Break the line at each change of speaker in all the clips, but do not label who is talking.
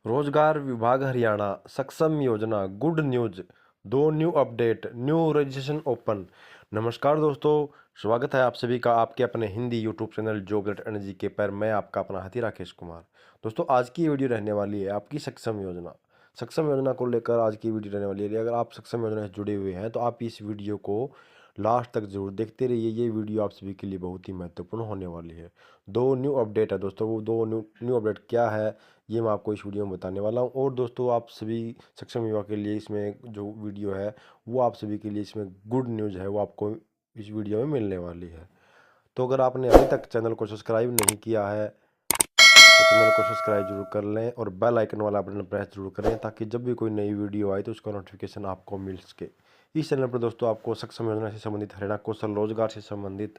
रोजगार विभाग हरियाणा सक्षम योजना गुड न्यूज। दो new update, new registration open. नमस्कार दोस्तों, स्वागत है आप सभी का आपके अपने Hindi YouTube channel job let energy के पर। मैं आपका अपना हाथी राकेश कुमार। दोस्तों, आज की वीडियो रहने वाली है आपकी सक्षम योजना। सक्षम योजना को लेकर आज की वीडियो रहने वाली है। अगर आप सक्षम योजना से जुड़े हुए हैं तो आप इस वीडियो को लास्ट तक जरूर देखते रहिए। ये वीडियो आप सभी के लिए बहुत ही महत्वपूर्ण होने वाली है। दो न्यू अपडेट है दोस्तों, वो दो न्यू अपडेट क्या है ये मैं आपको इस वीडियो में बताने वाला हूँ। और दोस्तों, आप सभी सक्षम युवा के लिए इसमें जो वीडियो है वो आप सभी के लिए इसमें गुड न्यूज़ है, वो आपको इस वीडियो में मिलने वाली है। तो अगर आपने अभी तक चैनल को सब्सक्राइब नहीं किया है तो चैनल को सब्सक्राइब जरूर कर लें और बेल आइकन वाला बटन प्रेस जरूर करें, ताकि जब भी कोई नई वीडियो आए तो उसका नोटिफिकेशन आपको मिल सके। इस चैनल पर दोस्तों आपको सक्षम योजना से संबंधित, हरियाणा कौशल रोजगार से संबंधित,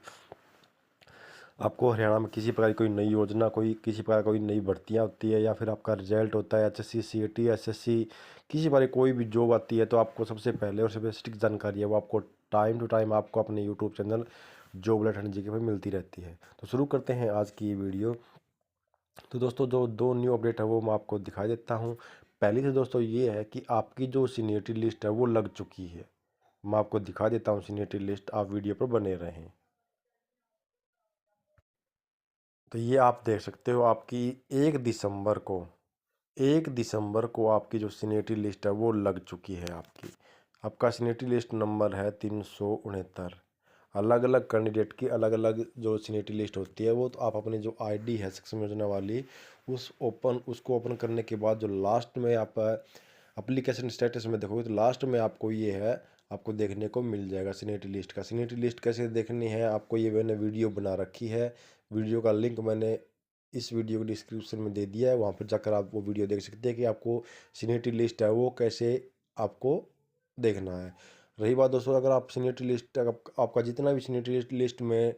आपको हरियाणा में किसी प्रकार की कोई नई योजना, कोई किसी प्रकार कोई नई भर्तियां होती है या फिर आपका रिजल्ट होता है HSC CAT SSC, किसी प्रकार कोई भी जॉब आती है तो आपको सबसे पहले और सबसे सटीक जानकारी है वो आपको टाइम टू टाइम आपको अपने YouTube channel job let energy के पर मिलती रहती है। तो शुरू करते हैं आज की ये वीडियो। तो दोस्तों, जो दो न्यू अपडेट है वो मैं आपको दिखाई देता हूँ। पहली से दोस्तों ये है कि आपकी जो सीनियरिटी लिस्ट है वो लग चुकी है। मैं आपको दिखा देता हूँ सीनियरिटी लिस्ट, आप वीडियो पर बने रहें। तो ये आप देख सकते हो आपकी 1 दिसंबर को 1 दिसंबर को आपकी जो सीनियरिटी लिस्ट है वो लग चुकी है। आपका सीनियरिटी लिस्ट नंबर है 369। अलग अलग कैंडिडेट की अलग अलग जो सीनियरिटी लिस्ट होती है वो, तो आप अपनी जो आईडी है सक्षम योजना वाली उसको ओपन करने के बाद जो लास्ट में आप एप्लीकेशन स्टेटस में देखोगे तो लास्ट में आपको ये है, आपको देखने को मिल जाएगा सीनियरिटी लिस्ट का। सीनियरिटी लिस्ट कैसे देखनी है आपको, ये मैंने वीडियो बना रखी है। वीडियो का लिंक मैंने इस वीडियो के डिस्क्रिप्शन में दे दिया है, वहाँ पर जाकर आप वो वीडियो देख सकते हैं कि आपको सीनियरिटी लिस्ट है वो कैसे आपको देखना है। रही बात दोस्तों, अगर आप सीनियरिटी लिस्ट आपका जितना भी सीनियरिटी लिस्ट में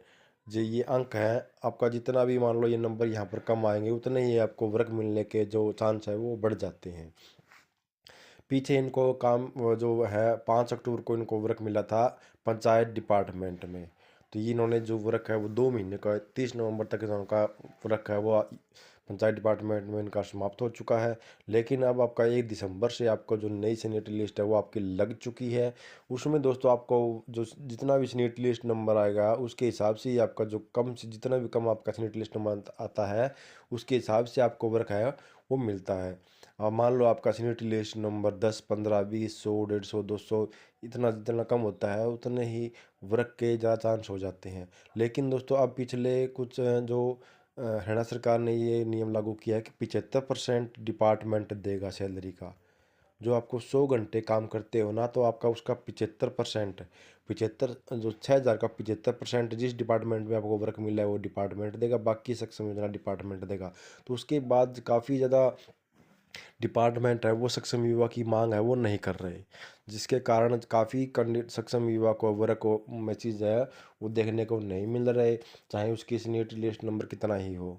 जो ये अंक है, आपका जितना भी मान लो ये नंबर यहाँ पर कम आएंगे उतने ही आपको वर्क मिलने के जो चांस है वो बढ़ जाते हैं। पीछे इनको काम वो जो है 5 अक्टूबर को इनको वर्क मिला था पंचायत डिपार्टमेंट में। तो ये इन्होंने जो वर्क है वो 2 महीने का 30 नवंबर तक इनका वर्क है वो पंचायत डिपार्टमेंट में इनका समाप्त हो चुका है। लेकिन अब आपका 1 दिसंबर से आपको जो नई सीनियरिटी लिस्ट है वो आपकी लग चुकी है। उसमें दोस्तों आपको जो जितना भी सीनियरिटी लिस्ट नंबर आएगा उसके हिसाब से ही आपका जो कम से जितना भी कम आपका सीनियरिटी लिस्ट नंबर आता है उसके हिसाब से आपको वर्क है वो मिलता है। अब मान लो आपका सीनियरिटी लिस्ट नंबर 10 15 20 100 150 200, इतना जितना कम होता है उतने ही वर्क के ज़्यादा चांस हो जाते हैं। लेकिन दोस्तों, अब पिछले कुछ जो हरियाणा सरकार ने ये नियम लागू किया है कि 75% डिपार्टमेंट देगा सैलरी का। जो आपको 100 घंटे काम करते हो ना तो आपका उसका 75%, 75 जो 6,000 का 75% जिस डिपार्टमेंट में आपको वर्क मिला है वो डिपार्टमेंट देगा, बाकी सक्षम योजना डिपार्टमेंट देगा। तो उसके बाद काफ़ी ज़्यादा डिपार्टमेंट है वो सक्षम युवा की मांग है वो नहीं कर रहे, जिसके कारण काफ़ी सक्षम युवा को वर्क में चीज़ है वो देखने को नहीं मिल रहे, चाहे उसकी सीनियरिटी लिस्ट नंबर कितना ही हो।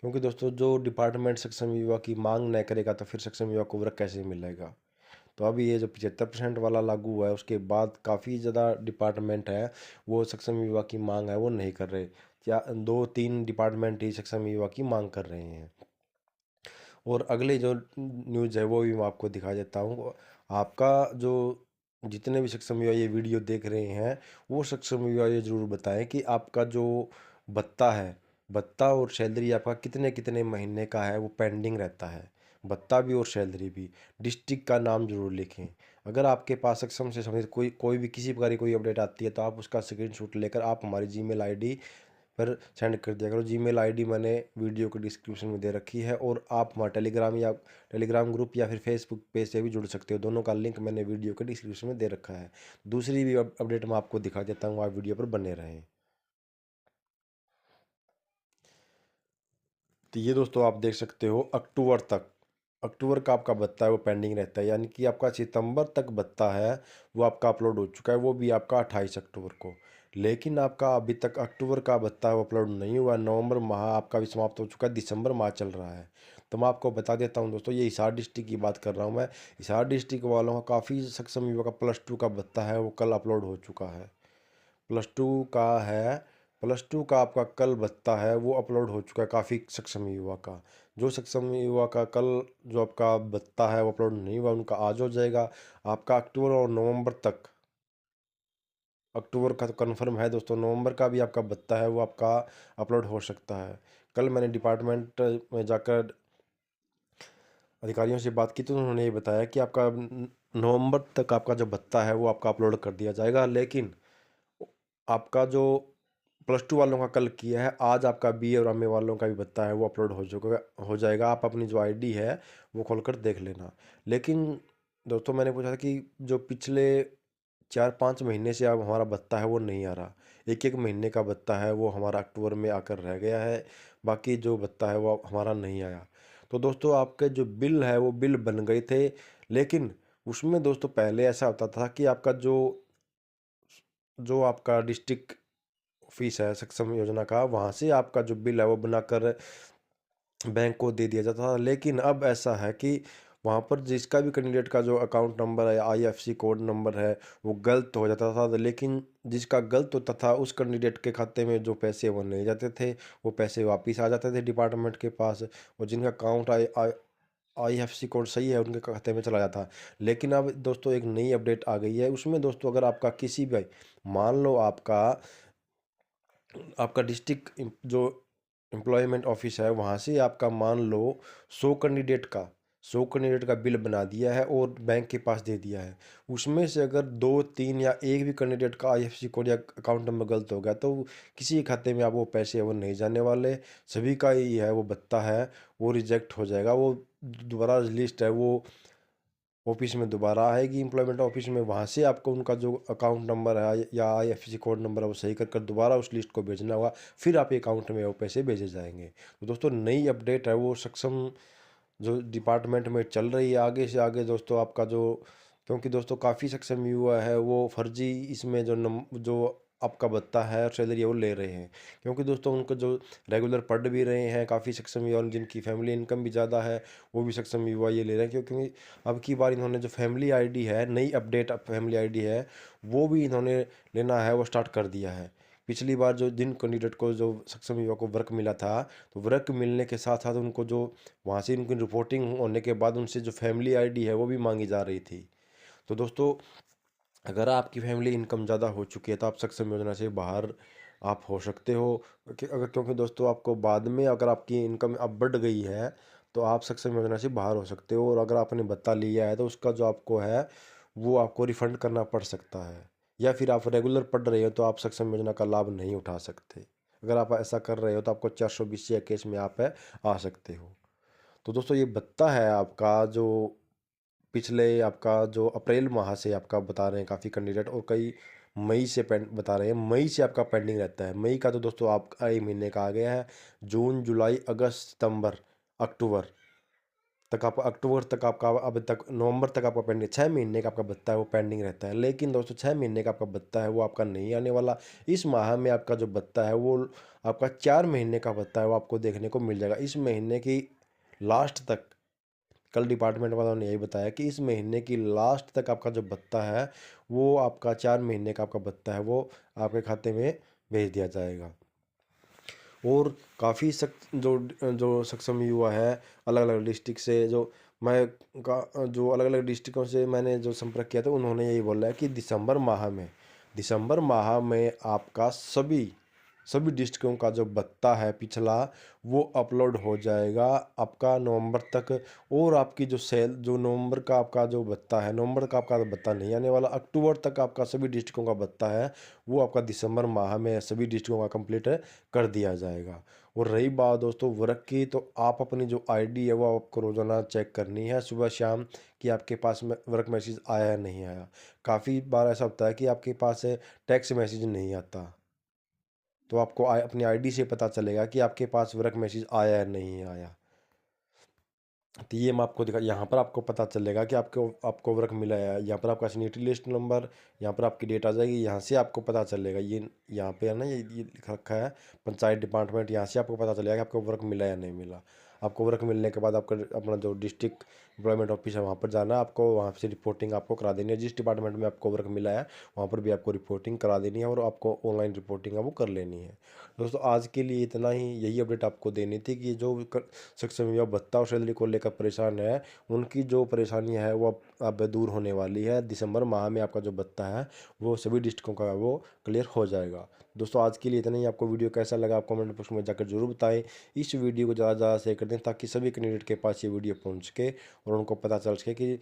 क्योंकि दोस्तों, जो डिपार्टमेंट सक्षम युवा की मांग नहीं करेगा तो फिर सक्षम युवा को वर्क कैसे मिलेगा। तो अभी ये जो 75% वाला लागू हुआ है उसके बाद काफ़ी ज़्यादा डिपार्टमेंट है वो सक्षम युवा की मांग है वो नहीं कर रहे, या 2-3 डिपार्टमेंट ही सक्षम युवा की मांग कर रहे हैं। और अगले जो न्यूज़ है वो भी मैं आपको दिखा देता हूँ। आपका जो जितने भी सक्षम युवा ये वीडियो देख रहे हैं वो सक्षम युवा ये ज़रूर बताएं कि आपका जो भत्ता है, भत्ता और सैलरी आपका कितने कितने महीने का है वो पेंडिंग रहता है। भत्ता भी और सैलरी भी। डिस्ट्रिक्ट का नाम जरूर लिखें। अगर आपके पास सक्षम से संबंधित कोई कोई भी किसी प्रकार की कोई अपडेट आती है तो आप उसका स्क्रीनशॉट लेकर आप हमारी जीमेल आईडी पर सेंड कर दिया करो। जीमेल आईडी मैंने वीडियो के डिस्क्रिप्शन में दे रखी है, और आप हमारा टेलीग्राम ग्रुप या फिर फेसबुक पेज से भी जुड़ सकते हो। दोनों का लिंक मैंने वीडियो के डिस्क्रिप्शन में दे रखा है। दूसरी भी अपडेट मैं आपको दिखा देता हूँ, आप वीडियो पर बने रहें। तो ये दोस्तों आप देख सकते हो अक्टूबर का आपका भत्ता है वो पेंडिंग रहता है, यानी कि आपका सितंबर तक भत्ता है वो आपका अपलोड हो चुका है, वो भी आपका 28 अक्टूबर को। लेकिन आपका अभी तक अक्टूबर का भत्ता है वो अपलोड नहीं हुआ। नवंबर माह आपका भी समाप्त हो चुका है, दिसंबर माह चल रहा है। तो मैं आपको बता देता हूँ दोस्तों, ये हिसार डिस्ट्रिक्ट की बात कर रहा हूँ मैं। हिसार डिस्ट्रिक्ट वालों का काफ़ी सक्षम युवा का +2 का भत्ता है वो कल अपलोड हो चुका है। +2 का है +2 का आपका कल भत्ता है वो अपलोड हो चुका है काफ़ी सक्षम युवा का। जो सक्षम युवा का कल जो आपका भत्ता है वो अपलोड नहीं हुआ, उनका आज हो जाएगा। आपका अक्टूबर और नवंबर तक, अक्टूबर का तो कन्फर्म है दोस्तों, नवंबर का भी आपका भत्ता है वो आपका अपलोड हो सकता है। कल मैंने डिपार्टमेंट में जाकर अधिकारियों से बात की तो उन्होंने ये बताया कि आपका नवंबर तक आपका जो भत्ता है वो आपका अपलोड कर दिया जाएगा। लेकिन आपका जो +2 वालों का कल किया है, आज आपका बी और एमए वालों का भी भत्ता है वो अपलोड हो जाएगा। आप अपनी जो आईडी है वो खोलकर देख लेना। लेकिन दोस्तों मैंने पूछा था कि जो पिछले 4-5 महीने से अब हमारा भत्ता है वो नहीं आ रहा। एक-एक महीने का भत्ता है वो हमारा अक्टूबर में आकर रह गया है, बाकी जो भत्ता है वो हमारा नहीं आया। तो दोस्तों आपके जो बिल है वो बिल बन गए थे, लेकिन उसमें दोस्तों पहले ऐसा होता था कि आपका जो जो आपका डिस्ट्रिक्ट ऑफिस है सक्षम योजना का, वहाँ से आपका जो बिल है वो बनाकर बैंक को दे दिया जाता था। लेकिन अब ऐसा है कि वहाँ पर जिसका भी कैंडिडेट का जो अकाउंट नंबर है, आईएफएससी कोड नंबर है, वो गलत हो जाता था। लेकिन जिसका गलत होता था उस कैंडिडेट के खाते में जो पैसे वो नहीं जाते थे, वो पैसे वापस आ जाते थे डिपार्टमेंट के पास, और जिनका अकाउंट आईएफएससी कोड सही है उनके खाते में चला जाता। लेकिन अब दोस्तों एक नई अपडेट आ गई है, उसमें दोस्तों अगर आपका किसी भी, मान लो आपका आपका डिस्ट्रिक्ट जो एम्प्लॉयमेंट ऑफिस है वहाँ से आपका मान लो 100 कैंडिडेट का बिल बना दिया है और बैंक के पास दे दिया है। उसमें से अगर 2-3 या एक भी कैंडिडेट का आईएफएससी कोड या अकाउंट नंबर गलत हो गया तो किसी के खाते में आप वो पैसे वो नहीं जाने वाले। सभी का ही है वो भत्ता है वो रिजेक्ट हो जाएगा। वो दोबारा लिस्ट है वो ऑफिस में दोबारा आएगी एम्प्लॉयमेंट ऑफिस में, वहाँ से आपको उनका जो अकाउंट नंबर है या आईएफएससी कोड नंबर है वो सही कर कर दोबारा उस लिस्ट को भेजना होगा, फिर आपके अकाउंट में वो पैसे भेजे जाएंगे। तो दोस्तों नई अपडेट है वो सक्षम जो डिपार्टमेंट में चल रही है आगे से आगे दोस्तों आपका जो, क्योंकि दोस्तों काफ़ी सक्षम युवा है वो फर्जी इसमें जो आपका भत्ता है और सैलरी है वो ले रहे हैं। क्योंकि दोस्तों उनको जो रेगुलर पढ़ भी रहे हैं काफ़ी सक्षम युवा, और जिनकी फैमिली इनकम भी ज़्यादा है वो भी सक्षम युवा ये ले रहे हैं। क्योंकि अब की बार इन्होंने जो फैमिली आईडी है, नई अपडेट फैमिली आईडी है, वो भी इन्होंने लेना है वो स्टार्ट कर दिया है। पिछली बार जो जिन कैंडिडेट को जो सक्षम युवा को वर्क मिला था, तो वर्क मिलने के साथ साथ उनको जो वहाँ से उनकी रिपोर्टिंग होने के बाद उनसे जो फैमिली आईडी है वो भी मांगी जा रही थी। तो दोस्तों अगर आपकी फैमिली इनकम ज़्यादा हो चुकी है तो आप सक्षम योजना से बाहर आप हो सकते हो। क्योंकि दोस्तों आपको बाद में अगर आपकी इनकम अब बढ़ गई है तो आप सक्षम योजना से बाहर हो सकते हो, और अगर आपने भत्ता लिया है तो उसका जो आपको है वो आपको रिफंड करना पड़ सकता है। या फिर आप रेगुलर पढ़ रहे हो तो आप सक्षम योजना का लाभ नहीं उठा सकते। अगर आप ऐसा कर रहे हो तो आपको 420 केस में आप आ सकते हो। तो दोस्तों ये भत्ता है आपका जो पिछले आपका जो अप्रैल माह से आपका बता रहे हैं काफ़ी कैंडिडेट, और कई मई से पेंड बता रहे हैं, मई से आपका पेंडिंग रहता है। मई का तो दोस्तों आपका एक महीने का आ गया है। जून जुलाई अगस्त सितंबर अक्टूबर तक आप, अक्टूबर तक आपका अब तक नवंबर तक आपका पेंडिंग, 6 महीने का आपका भत्ता है वो पेंडिंग रहता है। लेकिन दोस्तों 6 महीने का आपका भत्ता है वो आपका नहीं आने वाला। इस माह में आपका जो भत्ता है वो आपका 4 महीने का भत्ता है वो आपको देखने को मिल जाएगा इस महीने की लास्ट तक। कल डिपार्टमेंट वालों ने यही बताया कि इस महीने की लास्ट तक आपका जो भत्ता है वो आपका 4 महीने का आपका भत्ता है वो आपके खाते में भेज दिया जाएगा। और काफ़ी जो जो सक्षम युवा है अलग अलग डिस्ट्रिक्ट से, जो मैं जो अलग अलग डिस्ट्रिक्टों से मैंने जो संपर्क किया था उन्होंने यही बोला है कि दिसंबर माह में आपका सभी डिस्ट्रिक्टों का जो भत्ता है पिछला वो अपलोड हो जाएगा आपका नवंबर तक। और आपकी जो नवंबर का आपका जो भत्ता है, नवंबर का आपका भत्ता नहीं आने वाला, अक्टूबर तक आपका सभी डिस्ट्रिक्टों का भत्ता है वो आपका दिसंबर माह में सभी डिस्ट्रिक्टों का कंप्लीट कर दिया जाएगा। और रही बात दोस्तों वर्क की, तो आप अपनी जो आईडी है वो आपको रोज़ाना चेक करनी है सुबह शाम कि आपके पास में वर्क मैसेज आया है नहीं आया। काफ़ी बार ऐसा होता है कि आपके पास टेक्स्ट मैसेज नहीं आता, तो आपको अपनी आईडी से पता चलेगा कि आपके पास वर्क मैसेज आया है नहीं आया। तो ये मैं आपको दिखा, यहाँ पर आपको पता चलेगा कि आपको आपको वर्क मिला है। यहाँ पर आपका सीनियरिटी लिस्ट नंबर, यहाँ पर आपकी डेट आ जाएगी, यहाँ से आपको पता चलेगा। ये यहाँ पे है ना, ये लिखा रखा है पंचायत डिपार्टमेंट, यहाँ से आपको पता चलेगा कि आपको वर्क मिला या नहीं मिला। आपको वर्क मिलने के बाद आपका अपना जो डिस्ट्रिक्ट एम्प्लॉयमेंट ऑफिस है वहाँ पर जाना है आपको, वहाँ से रिपोर्टिंग आपको करा देनी है। जिस डिपार्टमेंट में आपको वर्क मिला है वहाँ पर भी आपको रिपोर्टिंग करा देनी है और आपको ऑनलाइन रिपोर्टिंग है वो कर लेनी है। दोस्तों आज के लिए इतना ही, यही अपडेट आपको देनी थी कि जो सक्षम युवा भत्ता और सैलरी को लेकर परेशान है, उनकी जो परेशानी है वो अब दूर होने वाली है। दिसंबर माह में आपका जो भत्ता है वो सभी डिस्ट्रिक्टों का वो क्लियर हो जाएगा। दोस्तों आज के लिए इतना ही। आपको वीडियो कैसा लगा आप कमेंट बॉक्स में जाकर जरूर बताएं। इस वीडियो को ज़्यादा से ज़्यादा शेयर कर दें ताकि सभी कैंडिडेट के पास ये वीडियो पहुंच सके और उनको पता चल सके कि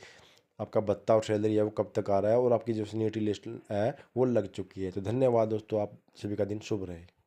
आपका भत्ता और सैलरी है वो कब तक आ रहा है और आपकी जो सीनियरिटी लिस्ट है वो लग चुकी है। तो धन्यवाद दोस्तों, आप सभी का दिन शुभ रहे।